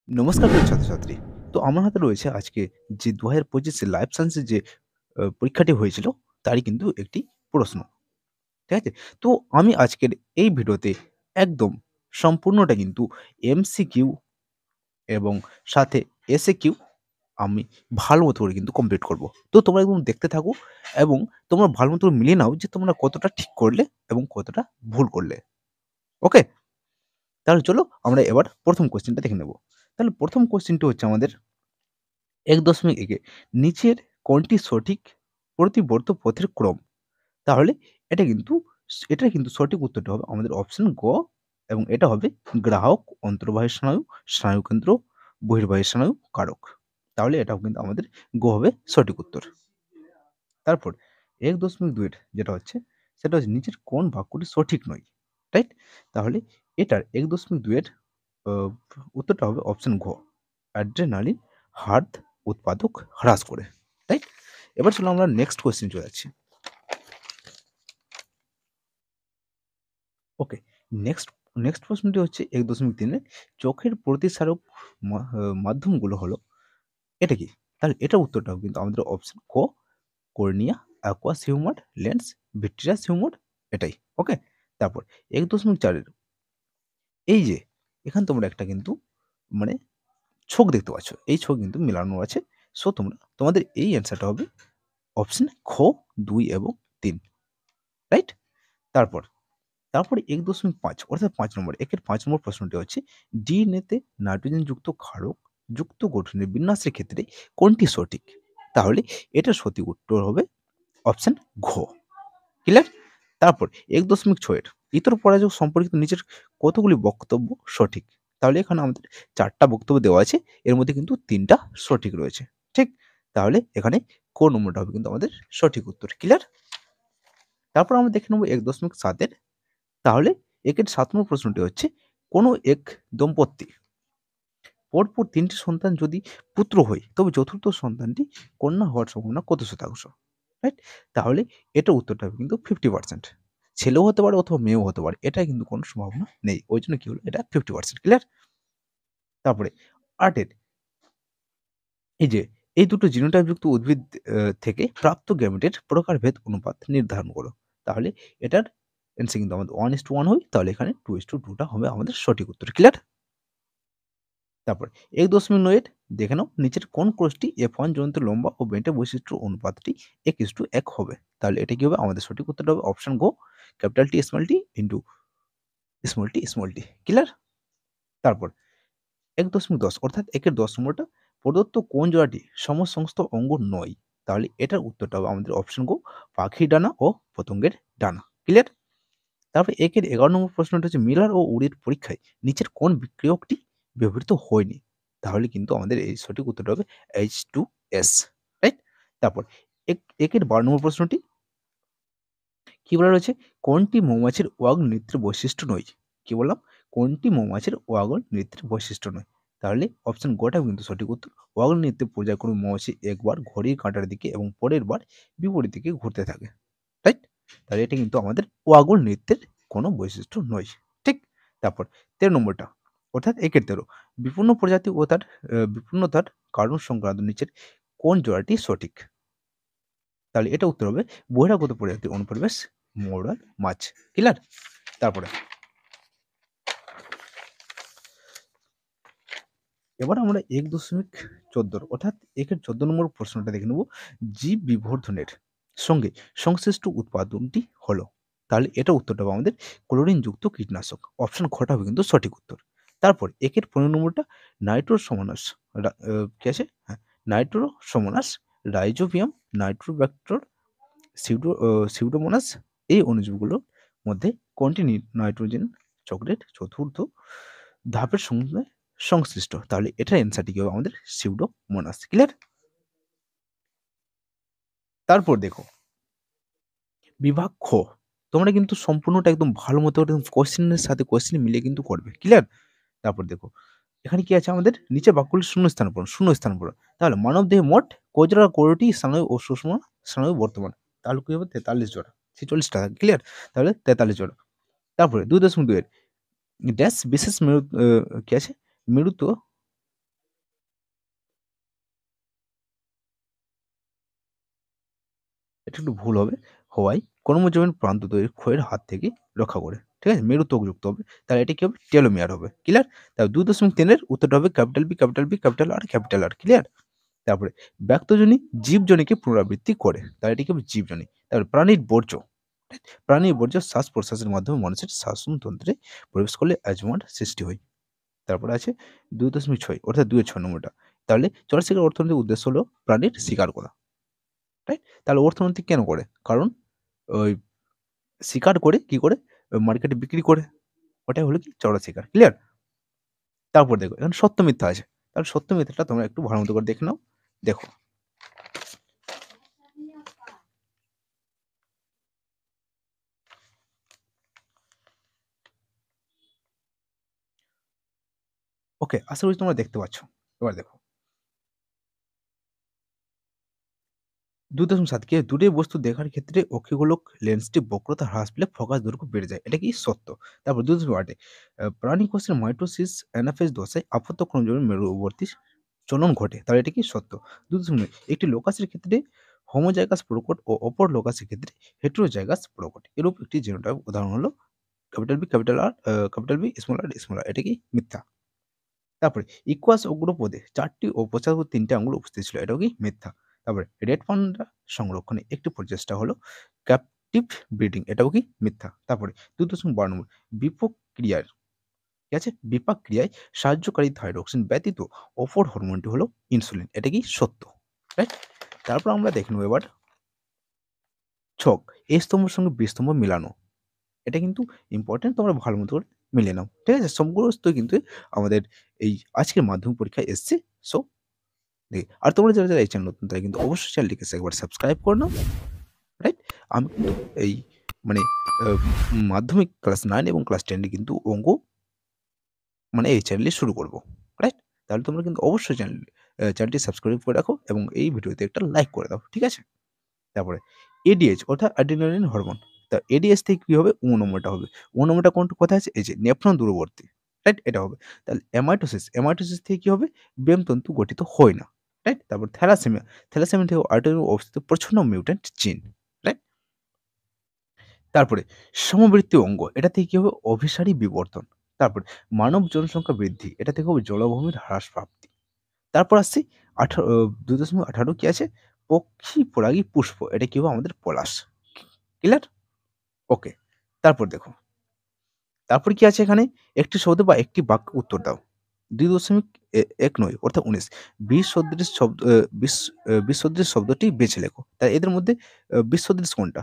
নমস্কার প্রিয় ছাত্রছাত্রী। তো আমার হাতে রয়েছে আজকে যে ২০২৫ এ লাইফ সায়েন্সের যে পরীক্ষাটি হয়েছিল তারই কিন্তু একটি প্রশ্ন। ঠিক আছে? তো আমি আজকের এই ভিডিওতে একদম সম্পূর্ণটা কিন্তু এমসিকিউ এবং সাথে এসএকিউ আমি ভালো মতো করে কিন্তু কমপ্লিট করব। তো তোমরা একদম দেখতে থাকো এবং তোমরা ভালো মতো করে মিলিয়ে নাও যে তোমরা কতটা ঠিক করলে এবং কতটা ভুল করলে। ওকে? তাহলে চলো আমরা এবার ১ম কোয়েশ্চেনটা দেখে নেব। তাহলে ১ম কোয়েশ্চেনটি হচ্ছে আমাদের ১.১ এ নিচের কোনটি সঠিক প্রতিবর্ত পথের ক্রম? তাহলে এটার কিন্তু সঠিক উত্তরটা হবে আমাদের অপশন গ এবং এটা হবে গ্রাহক, অন্তর্বাহী স্নায়ু, স্নায়ুকেন্দ্র, বহির্বাহী স্নায়ু, কারক। তাহলে এটাও কিন্তু আমাদের গ হবে সঠিক উত্তর। তারপর ১.২ এর যেটা হচ্ছে সেটা হচ্ছে নিচের কোন বাক্যটি সঠিক নয়? রাইট? তাহলে এটার ১.২ এর আ উত্তরটা হবে অপশন ঘ। অ্যাড্রেনালিন হার্ট উৎপাদক হ্রাস করে। রাইট? এবার চলো আমরা নেক্সট কোয়েশ্চেন চলে যাচ্ছি। ওকে। নেক্সট নেক্সট প্রশ্নটি হচ্ছে ১.৩ এর চোখের প্রতিসারক মাধ্যমগুলো হলো এটা কি? তাহলে এটার উত্তরটাও কিন্তু আমাদের অপশন ক cornea, aqueous humour, lens, vitreous humour এটাই। ওকে? তারপর ১.৪ এর এই যে এখানে তোমরা একটা কিন্তু মানে ছক দেখতে পাচ্ছ। এই ছক কিন্তু মেলানো আছে। সো তোমাদের এই অ্যান্সারটা হবে অপশন খ ২ এবং ৩ রাইট? তারপর, তারপরে ১.৫ অর্থাৎ ৫ নম্বর। একের ৫ নম্বর প্রশ্নটি হচ্ছে ডিএনএতে নাইট্রোজেনযুক্ত ক্ষারক যুক্ত গঠনের বিন্যাসের ক্ষেত্রে কোনটি সঠিক? তাহলে এটার সঠিক উত্তর হবে অপশন ঘ। ক্লিয়ার? তারপর ১.৬ এর ইতর পরাজয় সম্পর্কিত নিচের কতগুলি বক্তব্য সঠিক? তাহলে এখানে আমাদের ৪ টা বক্তব্য দেওয়া আছে। এর মধ্যে কিন্তু ৩ টা সঠিক রয়েছে। ঠিক? তাহলে এখানে ক নম্বরটা হবে কিন্তু আমাদের সঠিক উত্তর। ক্লিয়ার? তারপর আমরা দেখে নেব ১.৭ এর তাহলে একের ৭ নম্বর প্রশ্নটি হচ্ছে কোনো এক দম্পতি পরপর ৩ টি সন্তান যদি পুত্র হয় তবে চতুর্থ সন্তানটি কন্যা হওয়ার সম্ভাবনা কত শতাংশ? রাইট? তাহলে এটার উত্তরটা হবে কিন্তু 50% ছেলেও হতে পারে অথবা মেয়েও হতে পারে। এটা কিন্তু কোনো সম্ভাবনা নেই। ওইজন্য কি হলো এটা 50% ক্লিয়ার? তারপরে ৮ এর এই যে এই দুটো জিনোটাইপযুক্ত উদ্ভিদ থেকে প্রাপ্ত গ্যামেটের প্রকারভেদ অনুপাত নির্ধারণ করো। তাহলে এটার অ্যান্সার কিন্তু আমাদের 1:1 হয়। তাহলে এখানে 2:2 টা হবে আমাদের সঠিক উত্তর। ক্লিয়ার? তারপর ১.৯ দেখে নাও নিচের কোন কোষটি F1 জনিত লম্বা ও বেঁটে বৈশিষ্ট্য অনুপাতটি 1:1 হবে। তাহলে এটা কি হবে? আমাদের সঠিক উত্তরটা হবে অপশন ঘ capital T small tea into small tea. Clear? তারপর ১.১০ অর্থাৎ একের ১০ নম্বরটা প্রদত্ত কোন জোড়াটি সমসংস্থ অঙ্গ নয়? তাহলে এটার উত্তরটা হবে আমাদের অপশন ঘ পাখির ডানা ও পতঙ্গের ডানা। ক্লিয়ার? তারপর একের ১১ নম্বর প্রশ্নটা হচ্ছে মিলার ও উরির পরীক্ষায় নিচের কোন বিক্রিয়কটি ব্যবহৃত হয়নি? তাহলে কিন্তু আমাদের এই সঠিক উত্তরটা হবে H2S রাইট? তারপর একের ১২ নম্বর প্রশ্নটি কি বলা রয়েছে? কোনটি মৌমাছির ওয়াগন নৃত্যের বৈশিষ্ট্য নয়? কি বললাম? কোনটি মৌমাছির ওয়াগন নৃত্যের বৈশিষ্ট্য নয়? তাহলে অপশন গ টাও কিন্তু সঠিক উত্তর। ওয়াগন নৃত্যে পর্যায়ক্রমে মৌমাছি একবার ঘড়ির কাঁটার দিকে এবং পরের বার বিপরীত দিকে ঘুরতে থাকে। রাইট? তাহলে এটা কিন্তু আমাদের ওয়াগন নৃত্যের কোনো বৈশিষ্ট্য নয়। ঠিক? তারপর ১৩ নম্বরটা অর্থাৎ একের ১৩ বিপন্ন প্রজাতি ও তার বিপন্নতার কারণ সংক্রান্ত নিচের কোন জোড়াটি সঠিক? তাহলে এটা উত্তর হবে বহিরাগত প্রজাতির অনুপ্রবেশ মৌরাল মাছ। ক্লিয়ার? তারপরে এবার আমরা ১.১৪ অর্থাৎ একের ১৪ নম্বর প্রশ্নটা দেখে নেব। জীব বিবর্ধনের সঙ্গে সংশ্লিষ্ট উৎপাদনটি হলো। তাহলে এটা উত্তরটা হবে আমাদের ক্লোরিনযুক্ত কীটনাশক। অপশন খ টা হবে কিন্তু সঠিক উত্তর। তারপর একের ১৫ নম্বরটা নাইট্রো সমানাস কি আছে? হ্যাঁ, নাইট্রো সমানাস, রাইজোবিয়াম, নাইট্রোব্যাক্টর, সিউডোমোনাস এই অণুজীবগুলোর মধ্যে কোনটি নাইট্রোজেন চক্রের চতুর্থ ধাপের সঙ্গে সংশ্লিষ্ট? তাহলে এটার অ্যান্সারটি কি হবে আমাদের সিউডোমোনাস। ক্লিয়ার? তারপর দেখো বিভাগ খ। তোমরা কিন্তু সম্পূর্ণটা একদম ভালো মতো কোয়েশ্চেনের সাথে কোয়েশ্চেন মিলিয়ে কিন্তু করবে। ক্লিয়ার? তারপর দেখো এখানে কি আছে আমাদের নিচে বাক্যগুলির শূন্যস্থান পূরণ, শূন্যস্থান পূরণ। তাহলে মানবদেহে মোট কোজোড়া কোটি স্নায়ু ও সুষম স্নায়ু বর্তমান। তাহলে কি হবে ৪৩ জোড়া, ৪৬ টা ক্লিয়ার? তাহলে ৪৩ জোড়া। তারপরে ২.২ এর ড্যাশ বিশেষ কি আছে? মেরুত্ব এটা একটু ভুল হবে, হওয়ায় কর্মজীবন প্রান্ত তৈরির ক্ষয়ের হাত থেকে রক্ষা করে। ঠিক আছে? মেরু ত্বকযুক্ত হবে। তাহলে এটা কি হবে? টেলোমিয়ার হবে। ক্লিয়ার? তাহলে ২.৩ এর উত্তরটা হবে capital B, capital B, capital R, capital R. Clear? তারপরে ব্যক্তজনী জীবজনীকে পুনরাবৃত্তি করে। তাহলে এটি কি হবে? জীবজনী। তারপরে প্রাণীর বর্জ্য। প্রাণীর বর্জ্য শ্বাস-প্রশ্বাসের মাধ্যমে মানুষের শ্বাসনতন্ত্রে প্রবেশ করলে অ্যাজমার সৃষ্টি হয়। তারপরে আছে ২.৬ অর্থাৎ ২ এর ৬ নম্বরটা। তাহলে জলশিকার অর্থনৈতিক উদ্দেশ্য হলো প্রাণীর শিকার করা। রাইট? তাহলে অর্থনীতি কেন করে? কারণ ওই শিকার করে কি করে? মার্কেটে বিক্রি করে। ওটাই হলো কি চড়া শিকার। ক্লিয়ার? তারপর দেখো এখানে সত্য মিথ্যা আছে। তাহলে সত্য মিথ্যাটা তোমরা একটু ভালো মতো করে দেখে নাও। দেখো। ওকে, আশা করি তোমরা দেখতে পাচ্ছ। এবার দেখো। ২.৭ কে দূরের বস্তু দেখার ক্ষেত্রে অক্ষিগোলক লেন্সটি বক্রতা হ্রাস পেলে ফোকাস দৈর্ঘ্য বেড়ে যায়। এটা কি সত্য? তারপর ২.৮ প্রাণী কোষের মাইটোসিস অ্যানাফেজ দশায় আপত্ত ক্রোমোজোমের মেরুবর্তী চলন ঘটে। তাহলে এটা কি সত্য? ২.৯ একটি লোকাসের ক্ষেত্রে হোমোজাইগাস প্রকট ও অপর লোকাসের ক্ষেত্রে হেটেরোজাইগাস প্রকট। এরূপ একটি জিনোটাইপ উদাহরণ হলো capital B, capital R, capital B, small R, small R. এটা কি মিথ্যা? তারপরে ইকুয়াস অগ্রপদে ৪ টি ও পশ্চাৎপদে ৩ টি আঙুল উপস্থিত ছিল। এটাও কি মিথ্যা। তারপরে রেড পান্ডা সংরক্ষণে একটি প্রচেষ্টা হলো ক্যাপটিভ ব্রিডিং। এটাও কি মিথ্যা। তারপরে ২.১২ নম্বর বিপাক ক্রিয়ার, ঠিক আছে? বিপাক ক্রিয়ায় সাহায্যকারী থাইরক্সিন ব্যতীত অপর হরমোনটি হলো ইনসুলিন। এটা কি সত্য। রাইট? তারপর আমরা দেখে নেব এবার ছক এ স্তম্ভের সঙ্গে বি স্তম্ভ মিলানো। এটা কিন্তু ইম্পর্টেন্ট, তোমরা ভালো মতো করে মিলিয়ে নাও। ঠিক আছে? সমস্ত কিন্তু আমাদের এই আজকের মাধ্যমিক পরীক্ষায় এসছে। সো আর তোমরা যারা এই চ্যানেল নতুন তারা কিন্তু অবশ্যই চ্যানেলটিকে একবার সাবস্ক্রাইব করে নাও। রাইট? আমি কিন্তু এই মানে আ মাধ্যমিক ক্লাস 9 এবং ক্লাস 10 এ কিন্তু অঙ্ক মানে এই চ্যানেলে শুরু করব। রাইট? তাহলে তোমরা কিন্তু অবশ্যই চ্যানেলটি সাবস্ক্রাইব করে রাখো এবং এই ভিডিওতে একটা লাইক করে দাও। ঠিক আছে? তারপরে এডিএইচ অর্থাৎ অ্যাড্রিনালিন হরমোন। তা এডিএইচ থেকে কি হবে? ও নম্বরটা হবে। ও নম্বরটা কোথায় আছে? এই যে নেফ্রন দূরবর্তী। রাইট? এটা হবে। তাহলে অ্যামাইটোসিস থেকে কি হবে? ব্যামতন্তু গঠিত হয় না। রাইট? তারপর থ্যালাসেমিয়া থেকে আর্টেরিয়াল অবস্থিত প্রচ্ছন্ন মিউট্যান্ট জিন। রাইট? তারপরে সমবৃত্তীয় অঙ্গ। এটা থেকে কি হবে? অভিসারী বিবর্তন। তারপরে মানব জনসংখ্যা বৃদ্ধি। এটা থেকে হবে জলভূমির হ্রাস প্রাপ্তি। তারপর আসছি ২.১৮ কি আছে? পক্ষী পরাগী পুষ্প। এটা কি হবে? আমাদের পলাশ। ক্লিয়ার? ওকে। তারপর দেখো। তারপর কি আছে এখানে? একটি শব্দ বা একটি বাক্য উত্তর দাও। ২.১৯ অর্থাৎ ১৯ বিশ সদৃশ শব্দ বিশ বিশ সদৃশ শব্দটি বেছে লেখো। তাই এদের মধ্যে বিশ সদৃশ কোনটা?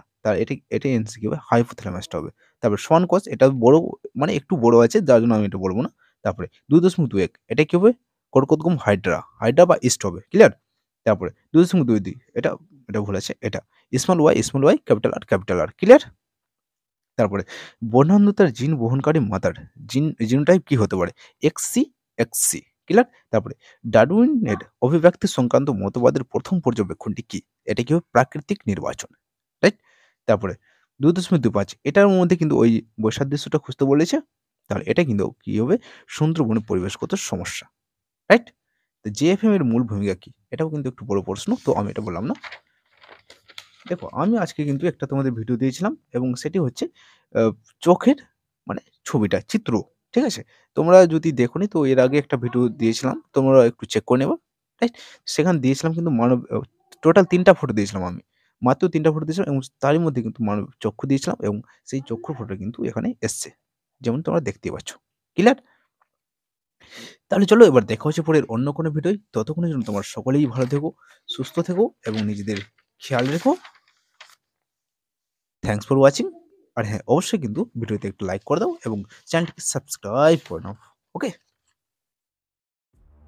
এটা এমসিকিউ হবে, হাইপোথ্যালামাসটা হবে। তারপর সমান কস এটা বড় মানে একটু বড় আছে যার জন্য আমি এটা বলব না। তারপরে ২.২১ এটা কি হবে? কর্কটগম হাইড্রা বা ইস্ট হবে। ক্লিয়ার? তারপরে ২.২২ এটা ভুল আছে এটা। Small Y, capital R. Clear? তারপরে বর্ণান্ধতার জিন বহনকারী মাতার জিনোটাইপ কি হতে পারে? এক্সসি। ক্লিয়ার? তারপরে ডারউইনের অভিব্যক্তি সংক্রান্ত মতবাদের প্রথম পর্যবেক্ষণটি কি? এটা কি হবে? প্রাকৃতিক নির্বাচন। রাইট? তারপরে ২.২৫ এটার মধ্যে কিন্তু ওই বৈসাদৃশ্যটা খুঁজতে বলেছে। তাহলে এটা কিন্তু কি হবে? সুন্দরবনের পরিবেশগত সমস্যা। রাইট? তো জেএফএম এর মূল ভূমিকা কি? এটাও কিন্তু একটু বড় প্রশ্ন। তো আমি এটা বললাম না। দেখো আমি আজকে কিন্তু একটা তোমাদের ভিডিও দিয়েছিলাম এবং সেটি হচ্ছে আ চোখের মানে ছবিটা, চিত্র। ঠিক আছে? তোমরা যদি দেখোনি তো এর আগে একটা ভিডিও দিয়েছিলাম। তোমরা একটু চেক করে নেবা। রাইট? সেখানে দিয়েছিলাম কিন্তু টোটাল ৩ টা ফটো দিয়েছিলাম আমি। মাত্র ৩ টা ফটো দিয়েছিলাম এবং তারই মধ্যে কিন্তু মানব চক্ষু দিয়েছিলাম এবং সেই চক্ষুর ফটো কিন্তু এখানে এসছে। যেমন তোমরা দেখতেই পাচ্ছ। ক্লিয়ার? তাহলে চলো এবার দেখা হচ্ছে পরের অন্য কোনো ভিডিওয়। ততক্ষণের জন্য তোমরা সকলেই ভালো থেকো, সুস্থ থেকো এবং নিজেদের খেয়াল রেখো। Thanks for watching. আর হ্যাঁ, অবশ্যই কিন্তু ভিডিওতে একটু লাইক করে দাও এবং চ্যানেলটিকে সাবস্ক্রাইব করে নাও। ওকে?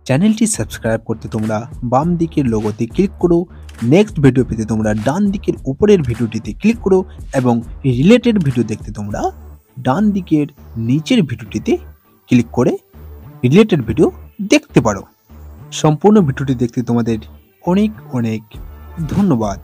চ্যানেলটি সাবস্ক্রাইব করতে তোমরা বাম দিকের লোগোতে ক্লিক করো। নেক্সট ভিডিও পেতে তোমরা ডান দিকের উপরের ভিডিওটিতে ক্লিক করো এবং রিলেটেড ভিডিও দেখতে তোমরা ডান দিকের নিচের ভিডিওটিতে ক্লিক করে রিলেটেড ভিডিও দেখতে পারো। সম্পূর্ণ ভিডিওটি দেখতে তোমাদের অনেক ধন্যবাদ।